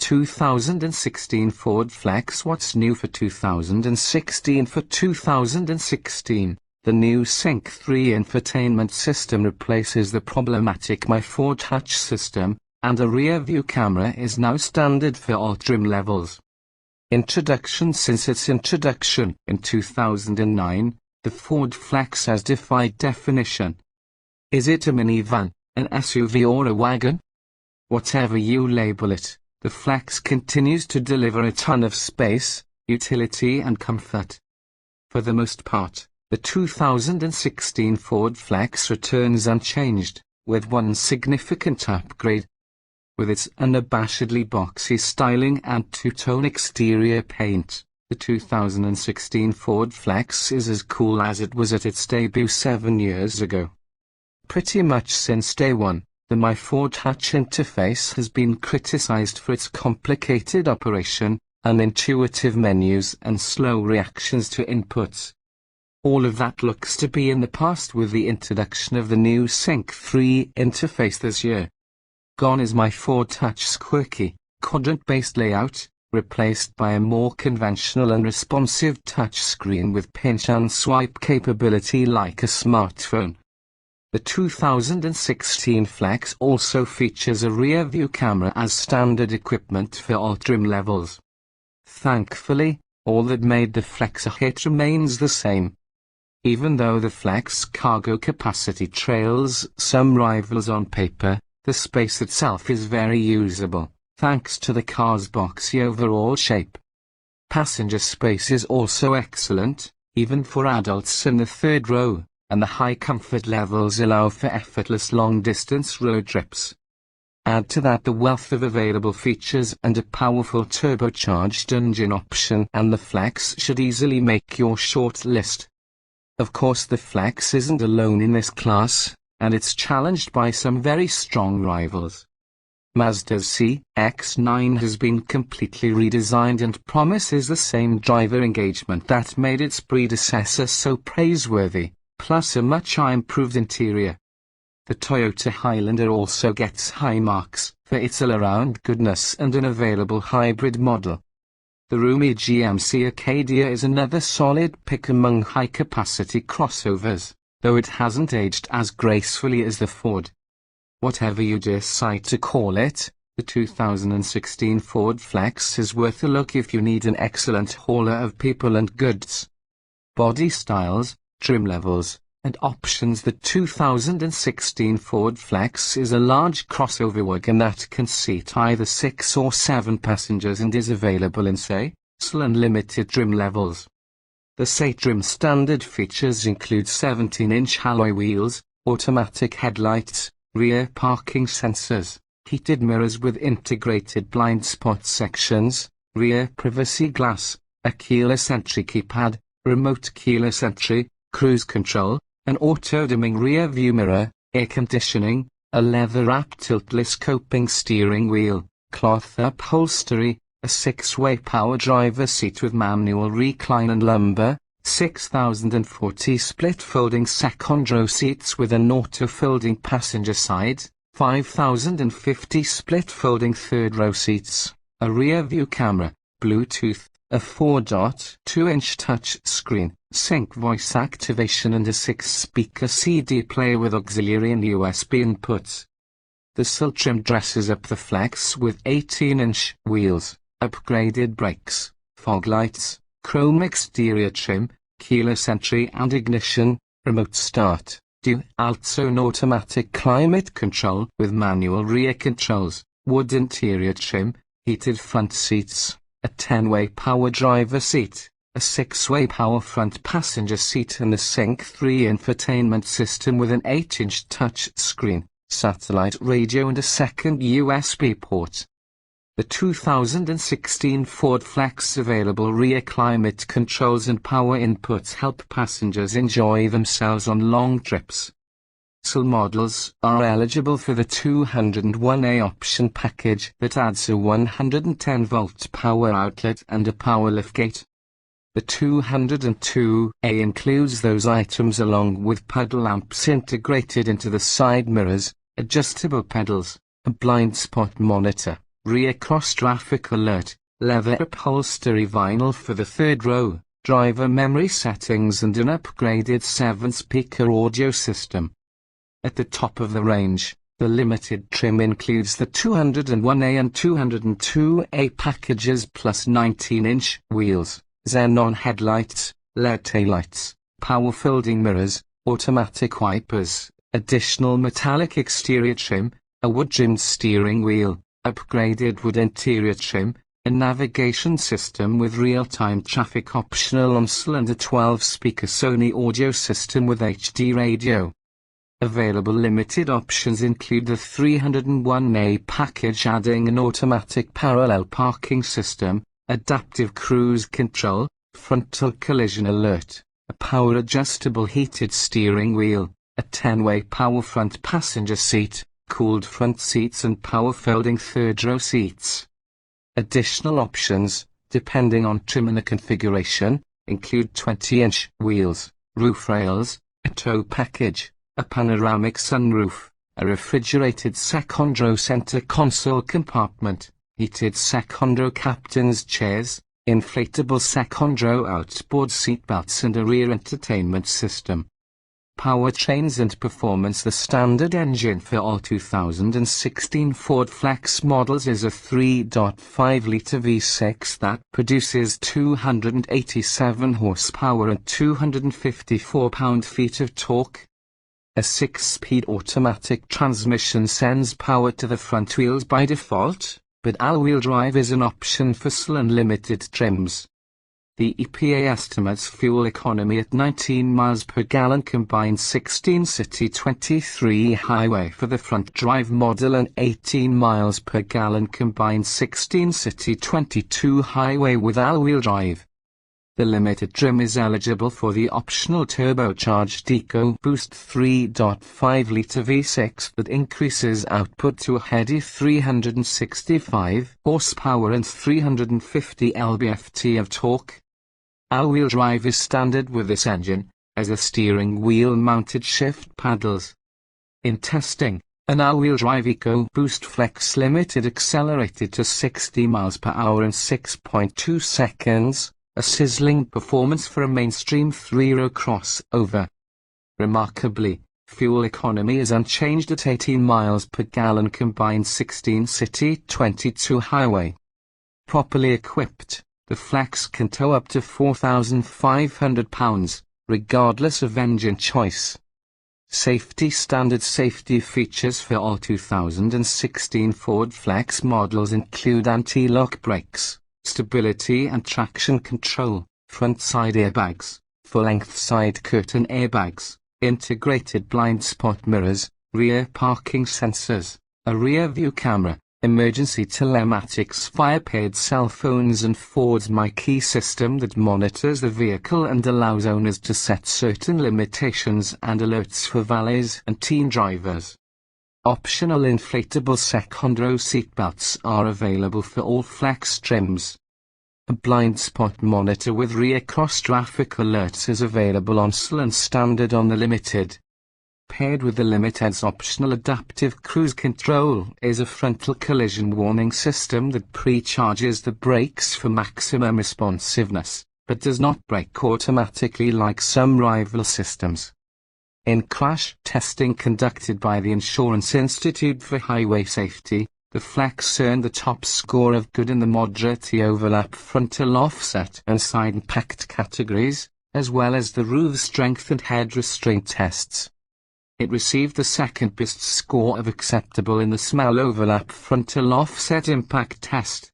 2016 Ford Flex. What's new for 2016? For 2016, the new Sync 3 infotainment system replaces the problematic Myford touch system, and a rear-view camera is now standard for all trim levels. Introduction. Since its introduction in 2009, the Ford Flex has defied definition. Is it a minivan, an SUV or a wagon? Whatever you label it, the Flex continues to deliver a ton of space, utility and comfort. For the most part, the 2016 Ford Flex returns unchanged, with one significant upgrade. With its unabashedly boxy styling and two-tone exterior paint, the 2016 Ford Flex is as cool as it was at its debut 7 years ago. Pretty much since day one, the Myford touch interface has been criticized for its complicated operation, unintuitive menus and slow reactions to inputs. All of that looks to be in the past with the introduction of the new Sync 3 interface this year. Gone is Myford touch's quirky, quadrant-based layout, replaced by a more conventional and responsive touchscreen with pinch and swipe capability like a smartphone. The 2016 Flex also features a rear-view camera as standard equipment for all trim levels. Thankfully, all that made the Flex a hit remains the same. Even though the Flex cargo capacity trails some rivals on paper, the space itself is very usable, thanks to the car's boxy overall shape. Passenger space is also excellent, even for adults in the third row, and the high comfort levels allow for effortless long-distance road trips. Add to that the wealth of available features and a powerful turbocharged engine option, and the Flex should easily make your short list. Of course, the Flex isn't alone in this class, and it's challenged by some very strong rivals. Mazda's CX-9 has been completely redesigned and promises the same driver engagement that made its predecessor so praiseworthy, plus a much improved interior. The Toyota Highlander also gets high marks for its all-around goodness and an available hybrid model. The roomy GMC Acadia is another solid pick among high-capacity crossovers, though it hasn't aged as gracefully as the Ford. Whatever you decide to call it, the 2016 Ford Flex is worth a look if you need an excellent hauler of people and goods. Body styles, trim levels, and options. The 2016 Ford Flex is a large crossover wagon that can seat either 6 or 7 passengers and is available in SE unlimited trim levels. The SE trim standard features include 17-inch alloy wheels, automatic headlights, rear parking sensors, heated mirrors with integrated blind spot sections, rear privacy glass, a keyless entry keypad, remote keyless entry, cruise control, an auto-dimming rear view mirror, air conditioning, a leather-wrapped tilt-telescoping steering wheel, cloth upholstery, a 6-way power driver seat with manual recline and lumbar, 6,040 split-folding second-row seats with an auto-folding passenger side, 5,050 split-folding third-row seats, a rear-view camera, Bluetooth, a 4.2-inch touch screen, sync voice activation and a 6-speaker CD player with auxiliary and USB inputs. The sill trim dresses up the Flex with 18-inch wheels, upgraded brakes, fog lights, chrome exterior trim, keyless entry and ignition, remote start, dual-zone automatic climate control with manual rear controls, wood interior trim, heated front seats, a 10-way power driver seat, a 6-way power front passenger seat and the Sync 3 infotainment system with an 8-inch touch screen, satellite radio and a second USB port. The 2016 Ford Flex available rear climate controls and power inputs help passengers enjoy themselves on long trips. SE models are eligible for the 201A option package that adds a 110-volt power outlet and a power liftgate. The 202A includes those items along with puddle lamps integrated into the side mirrors, adjustable pedals, a blind spot monitor, rear cross-traffic alert, leather upholstery vinyl for the third row, driver memory settings and an upgraded 7-speaker audio system. At the top of the range, the limited trim includes the 201A and 202A packages plus 19-inch wheels, xenon headlights, LED taillights, power folding mirrors, automatic wipers, additional metallic exterior trim, a wood-trimmed steering wheel, upgraded wood interior trim, a navigation system with real-time traffic optional console and a 12-speaker Sony audio system with HD radio. Available limited options include the 301A package adding an automatic parallel parking system, adaptive cruise control, frontal collision alert, a power-adjustable heated steering wheel, a 10-way power front passenger seat, cooled front seats and power folding third-row seats. Additional options, depending on trim and the configuration, include 20-inch wheels, roof rails, a tow package, a panoramic sunroof, a refrigerated second-row center console compartment, heated second-row captain's chairs, inflatable second-row outboard seatbelts and a rear entertainment system. Powertrains and performance. The standard engine for all 2016 Ford Flex models is a 3.5-litre V6 that produces 287 horsepower and 254 pound-feet of torque. A 6-speed automatic transmission sends power to the front wheels by default, but all-wheel drive is an option for SL limited trims. The EPA estimates fuel economy at 19 miles per gallon combined 16 city 23 highway for the front drive model and 18 miles per gallon combined 16 city 22 highway with all-wheel drive. The limited trim is eligible for the optional turbocharged EcoBoost 3.5-litre V6 that increases output to a heady 365 horsepower and 350 lb-ft of torque. All-wheel drive is standard with this engine, as a steering wheel-mounted shift paddles. In testing, an all-wheel drive EcoBoost Flex Limited accelerated to 60 miles per hour in 6.2 seconds, a sizzling performance for a mainstream 3-row crossover. Remarkably, fuel economy is unchanged at 18 miles per gallon combined 16 city 22 highway. Properly equipped, the Flex can tow up to 4,500 pounds, regardless of engine choice. Safety. Standard safety features for all 2016 Ford Flex models include anti-lock brakes, stability and traction control, front side airbags, full-length side curtain airbags, integrated blind spot mirrors, rear parking sensors, a rear view camera, emergency telematics, fire-paid cell phones and Ford's My Key system that monitors the vehicle and allows owners to set certain limitations and alerts for valets and teen drivers. Optional inflatable second-row seatbelts are available for all Flex trims. A blind spot monitor with rear cross-traffic alerts is available on SL and standard on the Limited. Paired with the Limited's optional adaptive cruise control is a frontal collision warning system that pre-charges the brakes for maximum responsiveness, but does not brake automatically like some rival systems. In crash testing conducted by the Insurance Institute for Highway Safety, the Flex earned the top score of good in the moderate overlap frontal offset and side impact categories, as well as the roof strength and head restraint tests. It received the second best score of acceptable in the small overlap frontal offset impact test.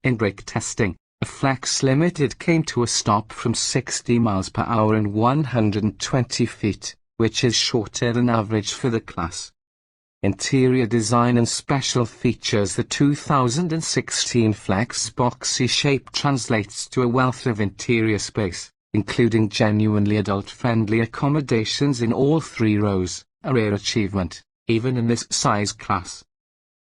In brake testing, the Flex Limited came to a stop from 60 miles per hour in 120 feet, which is shorter than average for the class. Interior design and special features. The 2016 Flex boxy shape translates to a wealth of interior space, including genuinely adult-friendly accommodations in all 3 rows, a rare achievement, even in this size class.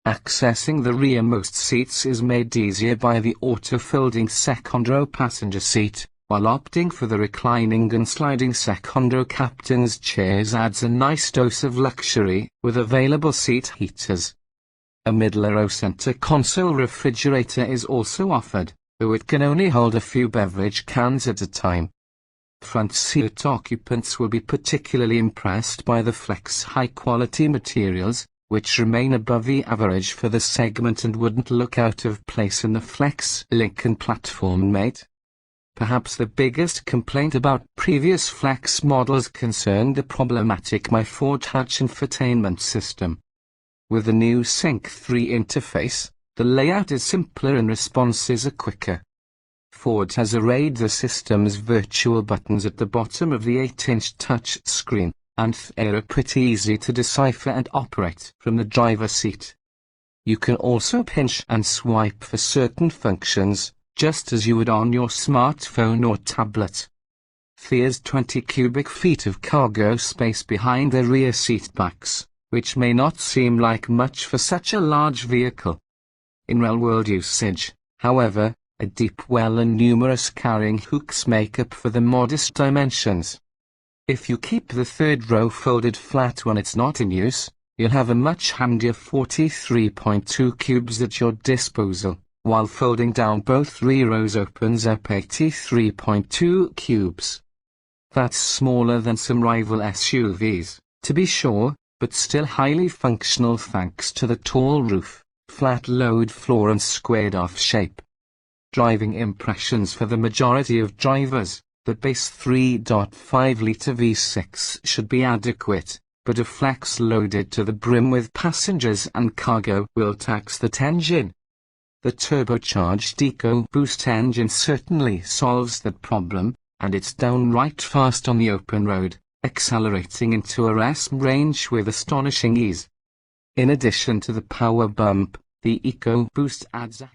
Accessing the rearmost seats is made easier by the auto-folding second-row passenger seat, while opting for the reclining and sliding second-row captain's chairs adds a nice dose of luxury, with available seat heaters. A middle-row center console refrigerator is also offered, though it can only hold a few beverage cans at a time. Front seat occupants will be particularly impressed by the Flex high-quality materials, which remain above the average for the segment and wouldn't look out of place in the Flex Lincoln platform mate. Perhaps the biggest complaint about previous Flex models concerned the problematic Myford touch infotainment system. With the new Sync 3 interface, the layout is simpler and responses are quicker. Ford has arrayed the system's virtual buttons at the bottom of the 8-inch touch screen, and they are pretty easy to decipher and operate from the driver's seat. You can also pinch and swipe for certain functions, just as you would on your smartphone or tablet. There's 20 cubic feet of cargo space behind the rear seat backs, which may not seem like much for such a large vehicle. In real-world usage, however, a deep well and numerous carrying hooks make up for the modest dimensions. If you keep the third row folded flat when it's not in use, you'll have a much handier 43.2 cubes at your disposal, while folding down both rear rows opens up 83.2 cubes. That's smaller than some rival SUVs, to be sure, but still highly functional thanks to the tall roof, flat load floor and squared-off shape. Driving impressions for the majority of drivers, the base 3.5-litre V6 should be adequate, but a Flex loaded to the brim with passengers and cargo will tax that engine. The turbocharged EcoBoost engine certainly solves that problem, and it's downright fast on the open road, accelerating into a rest range with astonishing ease. In addition to the power bump, the EcoBoost adds a